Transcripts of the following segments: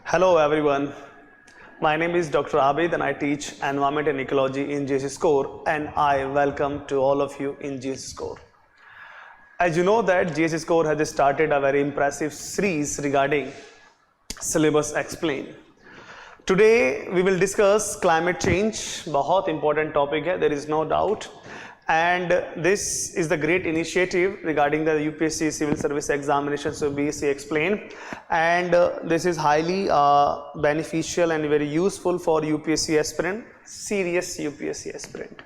Hello everyone, my name is Dr. Abid and I teach Environment and Ecology in GSS Core and I welcome to all of you in GSS Core. As you know that GSS Core has started a very impressive series regarding syllabus explain. Today we will discuss climate change, बहुत important topic है, there is no doubt. And this is the great initiative regarding the UPSC Civil Service Examination, so BSc explain, and this is highly beneficial and very useful for UPSC aspirant, serious UPSC aspirant.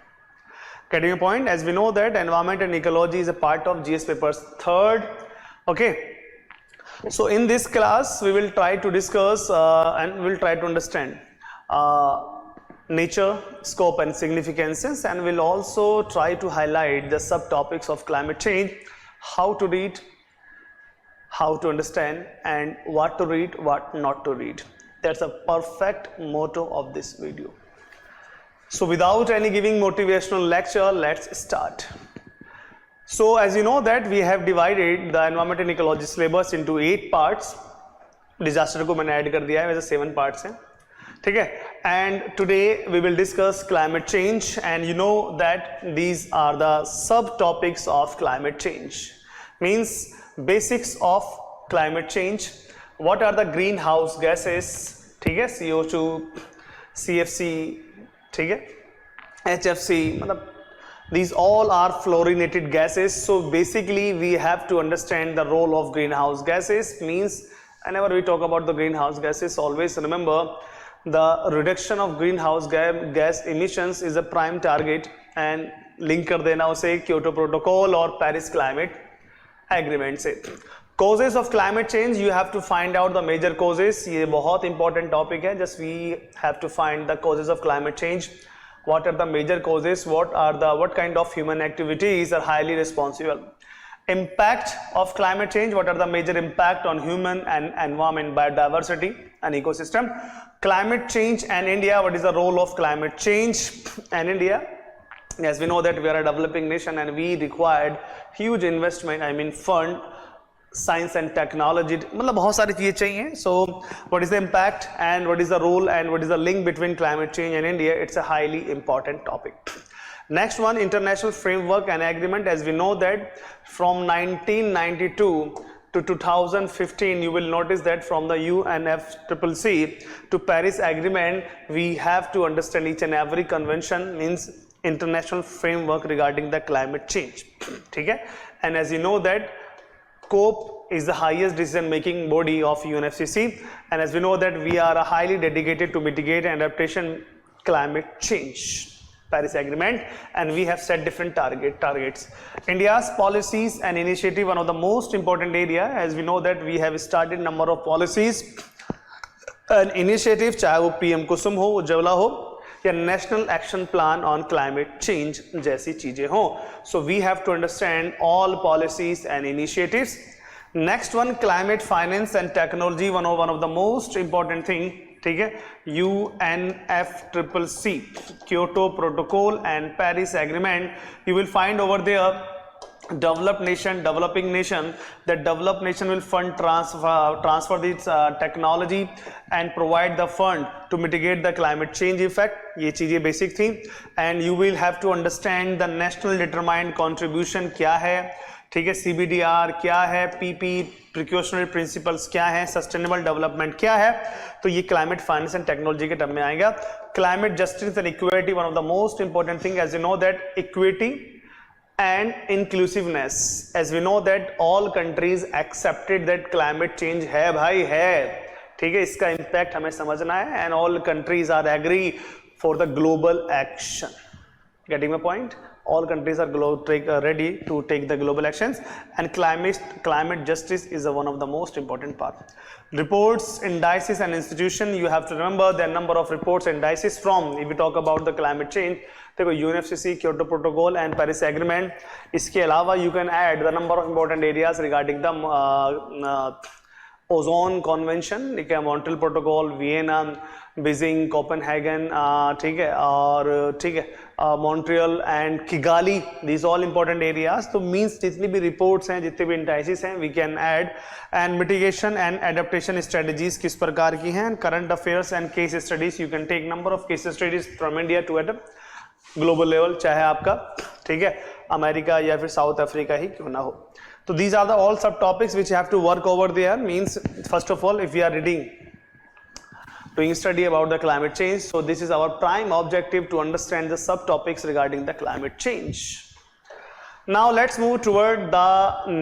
Getting a point? As we know that environment and ecology is a part of GS papers third. Okay, so in this class we will try to discuss and we will try to understand nature, scope and significances, and we'll also try to highlight the subtopics of climate change, how to read, how to understand, and what to read, what not to read. That's a perfect motto of this video. So without any giving motivational lecture, let's start. So as you know that we have divided the environment and ecology syllabus into 8 parts. Disaster को मैंने add कर दिया है, वैसे 7 parts हैं, ठीक है. And today we will discuss climate change, and you know that these are the subtopics of climate change. Means basics of climate change. What are the greenhouse gases? ठीक है, CO2, CFC, ठीक है, HFC, मतलब these all are fluorinated gases. So basically we have to understand the role of greenhouse gases. Means whenever we talk about the greenhouse gases, always remember the reduction of greenhouse gas emissions is a prime target, and link कर देना उसे Kyoto Protocol और Paris Climate Agreement से. Causes of climate change, you have to find out the major causes. ये बहुत important topic है. Just we have to find the causes of climate change. What are the major causes? What kind of human activities are highly responsible? Impact of climate change. What are the major impact on human and environment, biodiversity and ecosystem? Climate change and India. What is the role of climate change and India? As we know that we are a developing nation and we required huge investment, fund, science and technology, मतलब बहुत सारी चीजें चाहिए. So what is the impact and what is the role and what is the link between climate change and India? It's a highly important topic. Next one, international framework and agreement. As we know that from 1992 to 2015, you will notice that from the UNFCCC to Paris Agreement, we have to understand each and every convention, means international framework regarding the climate change. Okay? And as you know that COP is the highest decision making body of UNFCCC, and as we know that we are highly dedicated to mitigate and adaptation climate change. Paris Agreement, and we have set different targets. India's policies and initiative, one of the most important area, as we know that we have started number of policies and initiative, चाहे वो PM कुसुम हो, उज्ज्वला हो, या National Action Plan on Climate Change जैसी चीजें हो. So we have to understand all policies and initiatives. Next one, climate finance and technology, one of the most important thing. ठीक है, UNFCCC, Kyoto Protocol and Paris Agreement. You will find over there developing nation. That developed nation will fund transfer this technology and provide the fund to mitigate the climate change effect. ये चीजें basic थी. And you will have to understand the national determined contribution क्या है, ठीक है, CBDR क्या है, PP precautionary principles क्या है, सस्टेनेबल डेवलपमेंट क्या है. तो ये क्लाइमेट फाइनेंस एंड टेक्नोलॉजी के टर्म में आएगा. Climate justice and equity, one of the most important thing. As you know that equity and inclusiveness, as we know that all countries accepted that climate change है भाई, है, ठीक है, इसका impact हमें समझना है, and all countries are agree for the global action. Getting my point? All countries are ready to take the global actions, and climate justice is one of the most important part. Reports, indices and institution, you have to remember the number of reports and indices from, if we talk about the climate change, देखो UNFCCC, Kyoto Protocol and Paris Agreement. इसके अलावा you can add the number of important areas regarding the ozone convention, ठीक है, Montreal protocol, Vienna, Beijing, Copenhagen, ठीक है, और ठीक है, Montreal and Kigali, these all important areas. तो मीन्स जितनी भी रिपोर्ट्स हैं, जितने भी इंडाइसिस हैं, we can add. And mitigation and adaptation strategies किस प्रकार की हैं. Current affairs and case studies, you can take number of case studies from India to at global level, चाहे आपका ठीक है अमेरिका या फिर साउथ अफ्रीका ही क्यों ना हो. तो these are the all subtopics which have to work over there. Means first of all, if you are reading doing study about the climate change, so this is our prime objective to understand the subtopics regarding the climate change. Now let's move toward the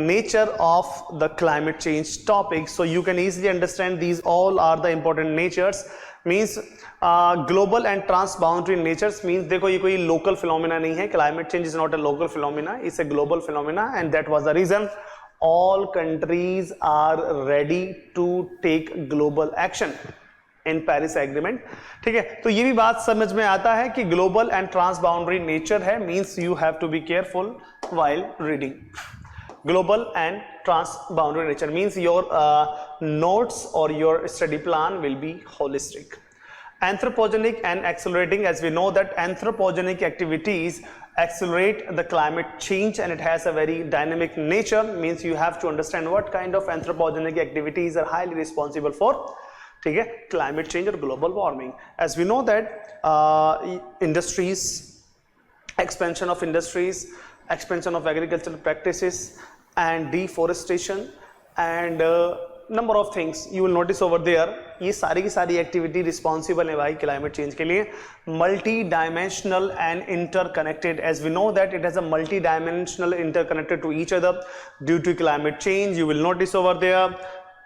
nature of the climate change topic. So you can easily understand these all are the important natures. Means global and transboundary natures. Means देखो ये कोई local phenomena नहीं है. Climate change is not a local phenomena, it's a global phenomena, and that was the reason all countries are ready to take global action in Paris agreement. ठीक है, तो ये भी बात समझ में आता है कि ग्लोबल एंड ट्रांसबाउंड्री नेचर है. Means you have to be careful while reading. Global and transboundary nature means your notes और your study plan will be holistic. Anthropogenic and accelerating, as we know that anthropogenic activities accelerate the climate change and it has a very dynamic nature. Means you have to understand what kind of anthropogenic activities are highly responsible for, ठीक है, climate change और global warming. As we know that industries, expansion of industries, expansion of agricultural practices and deforestation and number of things you will notice over there. ये सारी की सारी activity responsible है भाई climate change के लिए. Multidimensional and interconnected. As we know that it has a multidimensional interconnected to each other. Due to climate change you will notice over there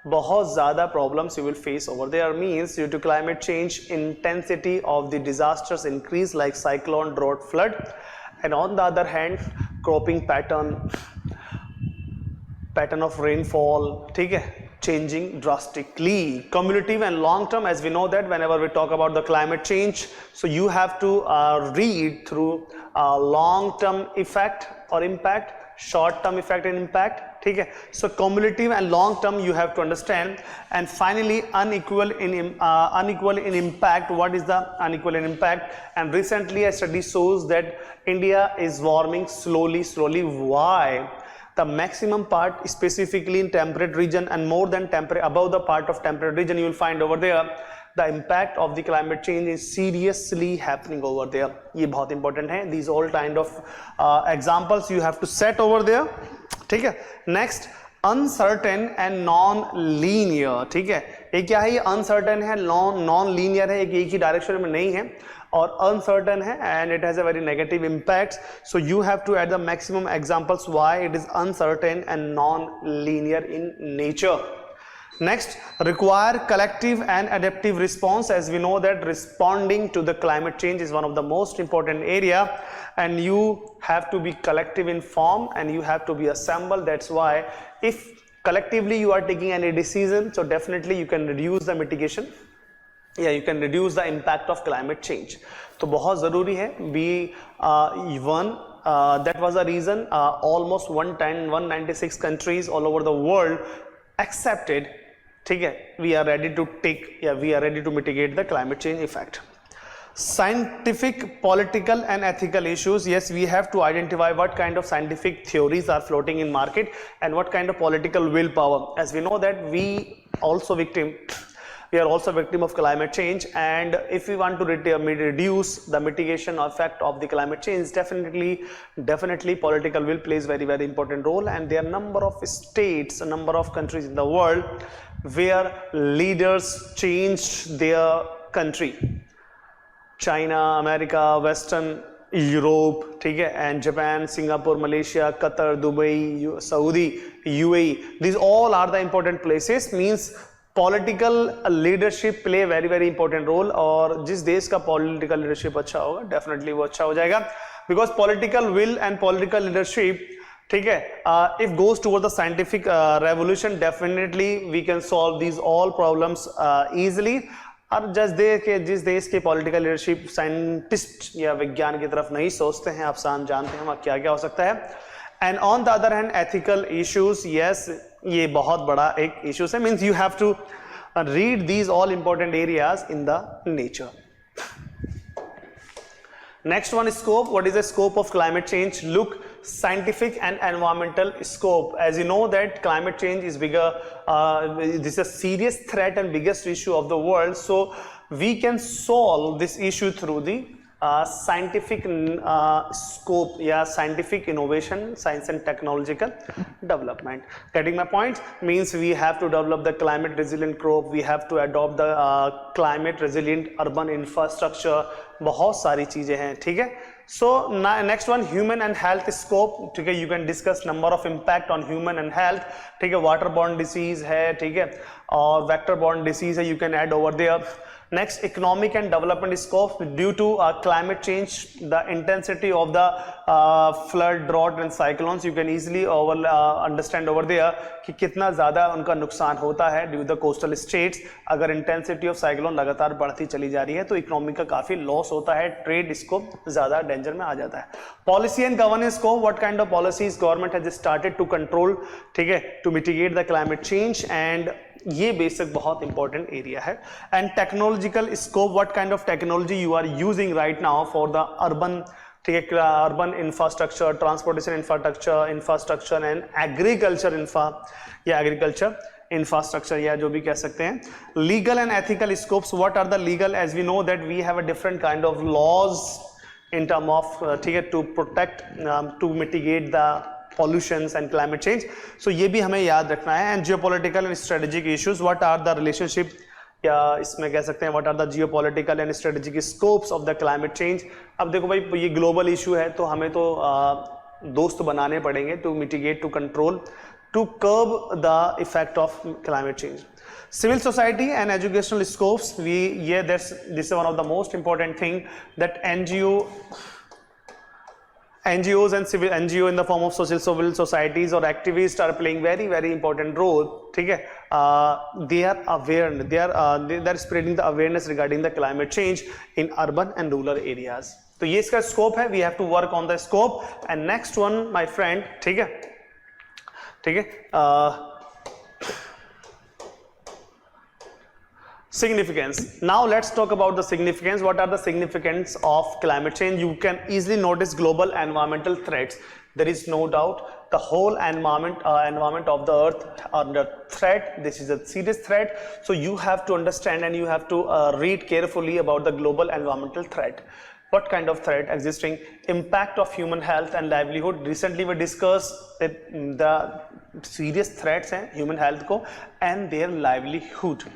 बहुत ज़्यादा problems you will face over there. Means due to climate change intensity of the disasters increase like cyclone, drought, flood, and on the other hand cropping pattern of rainfall, ठीक है, changing drastically. Cumulative and long term, as we know that whenever we talk about the climate change, so you have to read through long term effect or impact, short term effect and impact, ठीक है. So cumulative and long term you have to understand, and finally unequal in impact. What is the unequal in impact? And recently a study shows that India is warming slowly. Why? The maximum part specifically in temperate region and more than temperate, above the part of temperate region, you will find over there the impact of the climate change is seriously happening over there. ये बहुत important है. These all kind of examples you have to set over there. ठीक है. Next, uncertain and non-linear. ठीक है, ये क्या है? ये uncertain है, non-linear है, एक ही डायरेक्शन में नहीं है, और uncertain है and it has a very negative impact. So you have to add the maximum examples why it is uncertain and non-linear in nature. Next, require collective and adaptive response. As we know that responding to the climate change is one of the most important area, and you have to be collective in form and you have to be assembled. That's why if collectively you are taking any decision, so definitely you can reduce the mitigation, you can reduce the impact of climate change. तो बहुत ज़रूरी है. That was the reason almost 196 countries all over the world accepted, ठीक है, we are ready to mitigate the climate change effect. Scientific, political and ethical issues. Yes, we have to identify what kind of scientific theories are floating in market and what kind of political willpower. As we know that we are also victim of climate change, and if we want to reduce the mitigation effect of the climate change, definitely political will plays very important role. And there are number of states, a number of countries in the world where leaders changed their country. China, America, Western Europe, ठीक है, and Japan, Singapore, Malaysia, Qatar, Dubai, Saudi, UAE. These all are the important places. Means political leadership play very important role, और जिस देश का political leadership अच्छा होगा definitely वो अच्छा हो जाएगा, because political will and political leadership, ठीक है, if goes toward the scientific revolution, definitely we can solve these all problems easily. और जिस देश के पॉलिटिकल लीडरशिप साइंटिस्ट या विज्ञान की तरफ नहीं सोचते हैं, आप जानते हैं क्या क्या हो सकता है. And on the other hand ethical issues, yes, ये बहुत बड़ा एक इश्यूज है. Means you have to read these all important areas in the nature. Next one, scope. What is the scope of climate change? Look, scientific and environmental scope. As you know that climate change is bigger, this is a serious threat and biggest issue of the world. So we can solve this issue through the scientific scope, yeah, scientific innovation, science and technological development. Getting my point? Means we have to develop the climate resilient crop, we have to adopt the climate resilient urban infrastructure, बहुत सारी चीजें हैं, ठीक है. So next one, human and health scope, ठीक है. You can discuss number of impact on human and health, ठीक है. waterborne disease है, ठीक है, और vector borne disease है, you can add over there. Next, economic and development scope. Due to climate change, the intensity of the flood, drought and cyclones, you can easily understand over there कि कितना ज़्यादा उनका नुकसान होता है due the coastal states. अगर intensity of cyclone लगातार बढ़ती चली जा रही है तो इकोनॉमी का काफ़ी लॉस होता है, ट्रेड इसको ज़्यादा डेंजर में आ जाता है. पॉलिसी एंड गवर्नेंस को, what kind of policies government has started to control, ठीक है, to mitigate the climate change, and ये बेसिक बहुत इंपॉर्टेंट एरिया है. And technological scope, what kind of technology you are using right now for the urban, ठीक है, urban infrastructure, transportation infrastructure and agriculture या agriculture infrastructure, या जो भी कह सकते हैं. Legal and ethical scopes, what are the legal, as we know that we have a different kind of laws in term of, ठीक है, to protect, to mitigate the pollutions and climate change. So ये भी हमें याद रखना है. And geopolitical and strategic issues, what are the relationship, या इसमें कह सकते हैं what are the geopolitical and strategic scopes of the climate change. अब देखो भाई, ये ग्लोबल इशू है तो हमें तो दोस्त बनाने पड़ेंगे to mitigate, to control, to curb the effect of climate change. Civil society and educational scopes, this is one of the most important thing, that NGOs and civil NGO in the form of civil societies or activists are playing very very important role, ठीक है. They are aware, they are spreading the awareness regarding the climate change in urban and rural areas. तो ये इसका scope है, we have to work on the scope. And next one, my friend, ठीक है, ठीक है, significance. Now let's talk about the significance. What are the significance of climate change? You can easily notice global environmental threats. There is no doubt the whole environment of the earth under threat. This is a serious threat. So you have to understand and you have to read carefully about the global environmental threat. What kind of threat existing? Impact of human health and livelihood. Recently we discussed that the serious threats हैं human health को and their livelihood.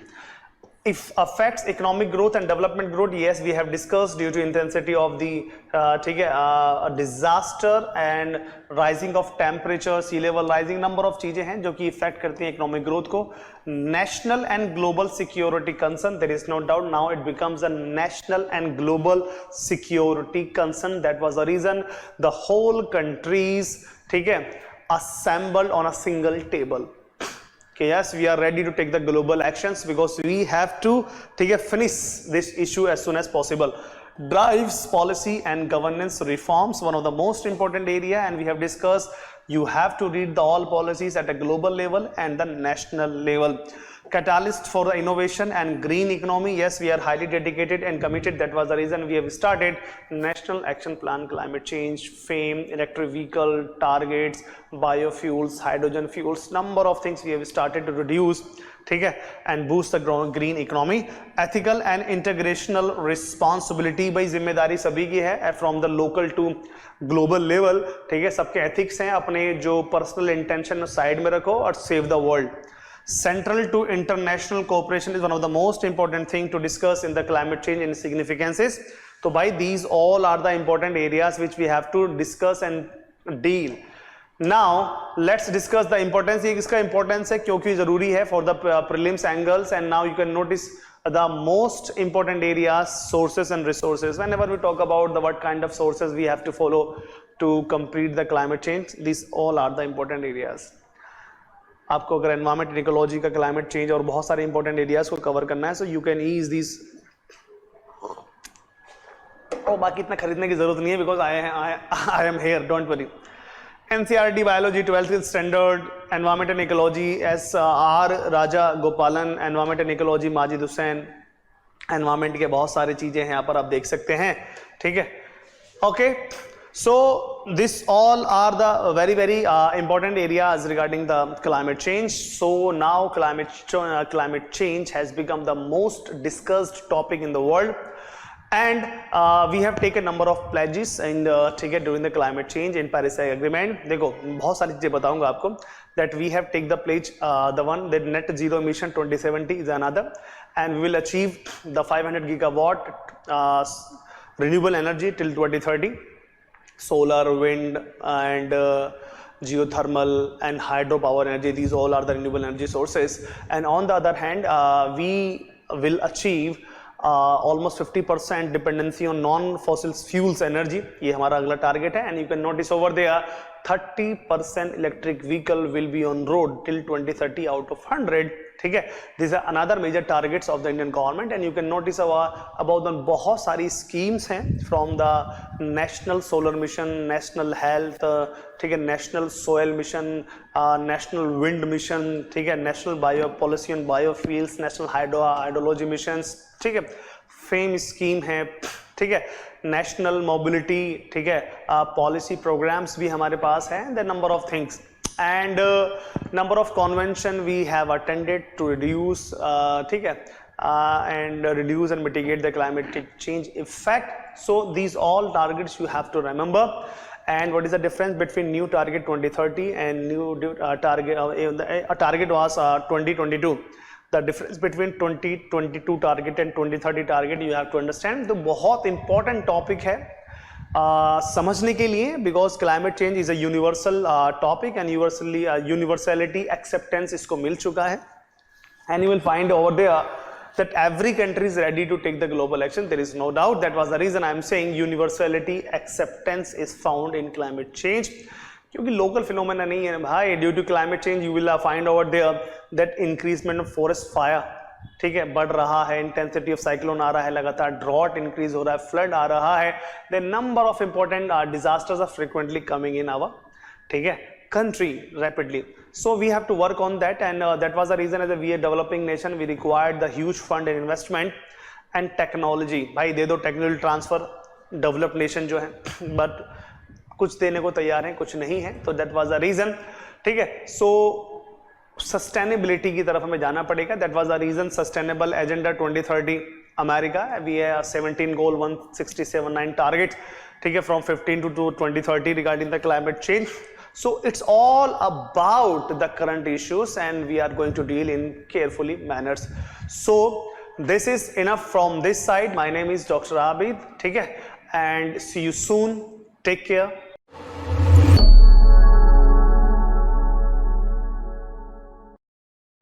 If affects economic growth and development growth, yes, we have discussed due to intensity of the ठीक है, disaster and rising of temperature, sea level rising, number of चीजें हैं जो कि effect करती हैं economic growth को. National and global security concern, there is no doubt now it becomes a national and global security concern. That was the reason the whole countries, ठीक है, assembled on a single table. Okay, yes, we are ready to take the global actions because we have to finish this issue as soon as possible. Drives policy and governance reforms, one of the most important area, and we have discussed you have to read the all policies at a global level and the national level. Catalyst for the innovation and green economy, yes, we are highly dedicated and committed. That was the reason we have started National Action Plan Climate Change, FAME, electric vehicle targets, biofuels, hydrogen fuels, number of things we have started to reduce, ठीक है, and boost the green economy. Ethical and integrational responsibility, भाई जिम्मेदारी सभी की है, from the local to global level, ठीक है, सबके ethics हैं, अपने जो personal intention साइड में रखो और save the world. Central to international cooperation is one of the most important thing to discuss in the climate change and significances. So by these all are the important areas which we have to discuss and deal. Now let's discuss the importance. ये किसका importance है, क्योंकि जरूरी है for the prelims angles, and now you can notice the most important areas, sources and resources. Whenever we talk about the what kind of sources we have to follow to complete the climate change, these all are the important areas. आपको अगर environment and ecology का climate change और बहुत सारे important areas को cover करना है, so you can ease this. और बाकी इतना खरीदने की जरूरत नहीं है because I am here, don't worry. NCERT biology 12th standard, environment and ecology S R Rajagopalan, environment and ecology Majid Hussain. Environment के बहुत सारी चीजें हैं यहाँ पर आप देख सकते हैं, ठीक है. Okay, so this all are the very important areas regarding the climate change. So now climate change has become the most discussed topic in the world, and we have taken number of pledges and ठीक है during the climate change in Paris Agreement. देखो बहुत सारी चीजें बताऊंगा आपको that we have take the pledge, the one that net zero emission 2070 is another, and we will achieve the 500 gigawatt renewable energy till 2030, solar, wind, and geothermal and hydropower energy. These all are the renewable energy sources. And on the other hand, we will achieve almost 50% dependency on non-fossil fuels energy. ये हमारा अगला target है. And you can notice over there 30% electric vehicle will be on road till 2030 out of 100. ठीक है, these are another major targets of the Indian government, and you can notice about the बहुत सारी schemes हैं from the national solar mission, national health, ठीक है, national soil mission, national wind mission, ठीक है, national bio policy on biofuels, national hydrology missions, ठीक है, FAME scheme है, ठीक है, national mobility, ठीक है, policy programs भी हमारे पास हैं, the number of things. And number of convention we have attended to reduce ठीक है, and reduce and mitigate the climate change effect. So these all targets you have to remember. And what is the difference between new target 2030 and new target target was 2022. The difference between 2022 target and 2030 target you have to understand. तो बहुत important topic है समझने के लिए, because climate change is a universal topic and universality acceptance इसको मिल चुका है. And you will find over there that every country is ready to take the global action. There is no doubt. That was the reason I am saying universality acceptance is found in climate change. क्योंकि local phenomena नहीं है भाई. Due to climate change you will find over there that increasement of forest fire, ठीक है, बढ़ रहा है, intensity of cyclone आ रहा है, लगातार ड्रॉट इंक्रीज हो रहा है, फ्लड आ रहा है, the number of important disasters are frequently coming in our, ठीक है, country rapidly. So we have to work on that, and that was the reason as we are developing nation we required the huge fund and investment and technology. भाई दे दो technology transfer, developed nation जो है, but कुछ देने को तैयार है, कुछ नहीं है. तो दैट वाज द रीजन, ठीक है. सो सस्टेनेबिलिटी की तरफ हमें जाना पड़ेगा. That was the reason sustainable agenda 2030 America, we have 17 goal 167 targets, ठीक है, from 15 to 2030 regarding the climate change. So it's all about the current issues, and we are going to deal in carefully manners. So this is enough from this side. My name is Dr. Abid, ठीक है, and see you soon. Take care.